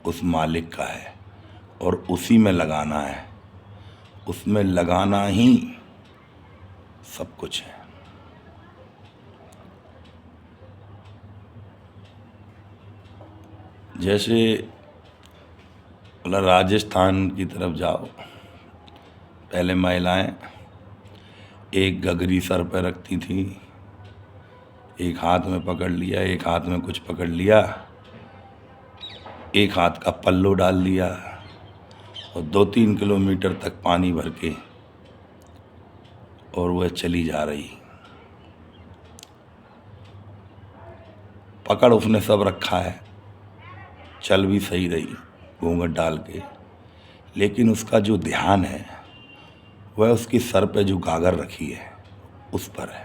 उस मालिक का है और उसी में लगाना है, उसमें लगाना ही सब कुछ है। जैसे बोला राजस्थान की तरफ जाओ, पहले महिलाएं एक गगरी सर पर रखती थी, एक हाथ में पकड़ लिया, एक हाथ में कुछ पकड़ लिया, एक हाथ का पल्लो डाल दिया और 2-3 किलोमीटर तक पानी भर के और वह चली जा रही। पकड़ उसने सब रखा है, चल भी सही रही घूंघट डाल के, लेकिन उसका जो ध्यान है वह उसकी सर पे जो गागर रखी है उस पर है।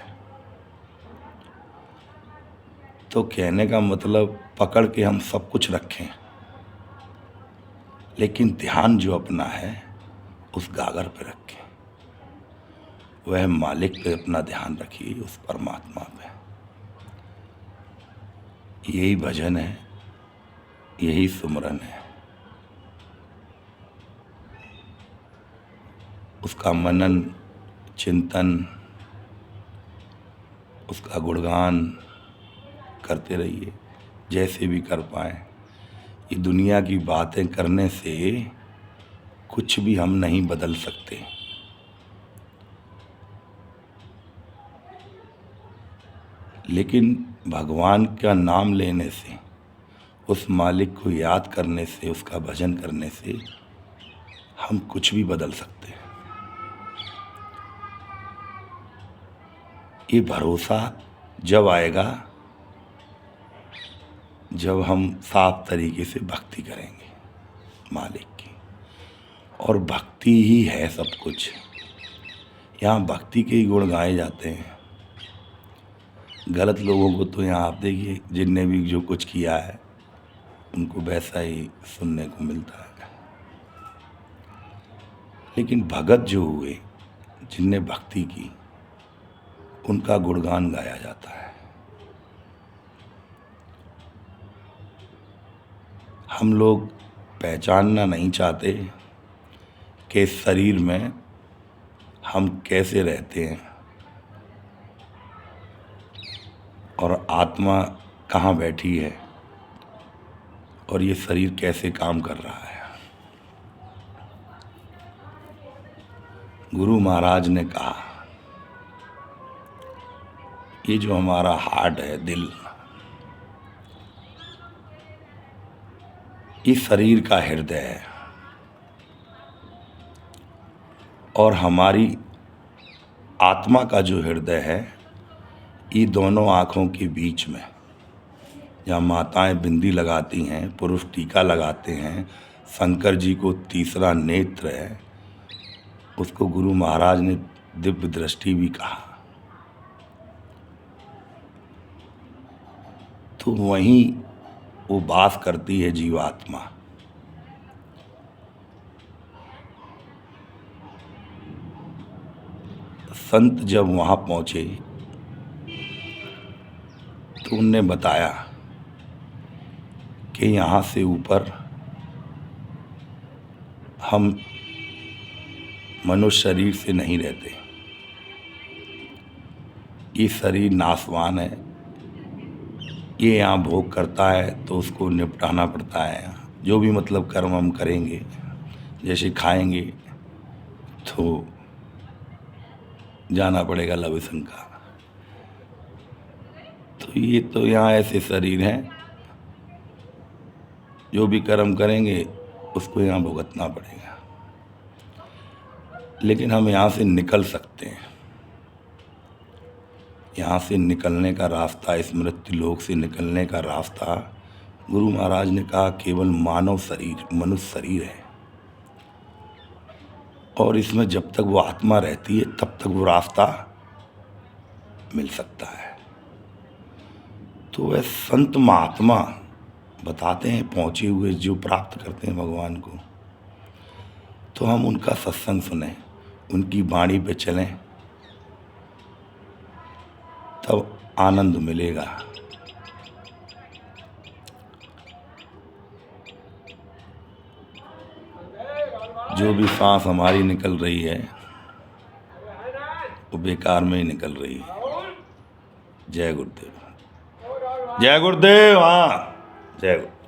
तो कहने का मतलब पकड़ के हम सब कुछ रखें, लेकिन ध्यान जो अपना है उस गागर पे रखें, वह मालिक पे अपना ध्यान रखिए, उस परमात्मा पे। यही भजन है, यही सुमरन है। उसका मनन चिंतन, उसका गुणगान करते रहिए जैसे भी कर पाएं। ये दुनिया की बातें करने से कुछ भी हम नहीं बदल सकते, लेकिन भगवान का नाम लेने से, उस मालिक को याद करने से, उसका भजन करने से हम कुछ भी बदल सकते हैं। ये भरोसा जब आएगा जब हम साफ तरीके से भक्ति करेंगे मालिक की, और भक्ति ही है सब कुछ। यहाँ भक्ति के ही गुण गाए जाते हैं। गलत लोगों को तो यहाँ आप देखिए, जिनने भी जो कुछ किया है उनको वैसा ही सुनने को मिलता है, लेकिन भगत जो हुए, जिनने भक्ति की, उनका गुणगान गाया जाता है। हम लोग पहचानना नहीं चाहते कि इस शरीर में हम कैसे रहते हैं और आत्मा कहाँ बैठी है और ये शरीर कैसे काम कर रहा है। गुरु महाराज ने कहा, ये जो हमारा हार्ट है, दिल, ये शरीर का हृदय है, और हमारी आत्मा का जो हृदय है, ये दोनों आँखों के बीच में, जहाँ माताएं बिंदी लगाती हैं, पुरुष टीका लगाते हैं, शंकर जी को तीसरा नेत्र है, उसको गुरु महाराज ने दिव्य दृष्टि भी कहा। तो वहीं वो वास करती है जीवात्मा। संत जब वहाँ पहुँचे तो उनने बताया कि यहाँ से ऊपर हम मनुष्य शरीर से नहीं रहते, ये शरीर नाशवान है, ये यहाँ भोग करता है तो उसको निपटाना पड़ता है। जो भी मतलब कर्म हम करेंगे, जैसे खाएंगे तो जाना पड़ेगा लविशंका। तो ये तो यहाँ ऐसे शरीर हैं, जो भी कर्म करेंगे उसको यहाँ भुगतना पड़ेगा, लेकिन हम यहाँ से निकल सकते हैं। यहाँ से निकलने का रास्ता, इस मृत्यु लोक से निकलने का रास्ता, गुरु महाराज ने कहा केवल मानव शरीर, मनुष्य शरीर है, और इसमें जब तक वो आत्मा रहती है तब तक वो रास्ता मिल सकता है। तो वह संत महात्मा बताते हैं, पहुँचे हुए जो प्राप्त करते हैं भगवान को, तो हम उनका सत्संग सुने, उनकी वाणी पे चलें, तब आनंद मिलेगा। जो भी सांस हमारी निकल रही है वो बेकार में ही निकल रही है। जय गुरुदेव, जय गुरुदेव। हाँ, जय गुरुदेव।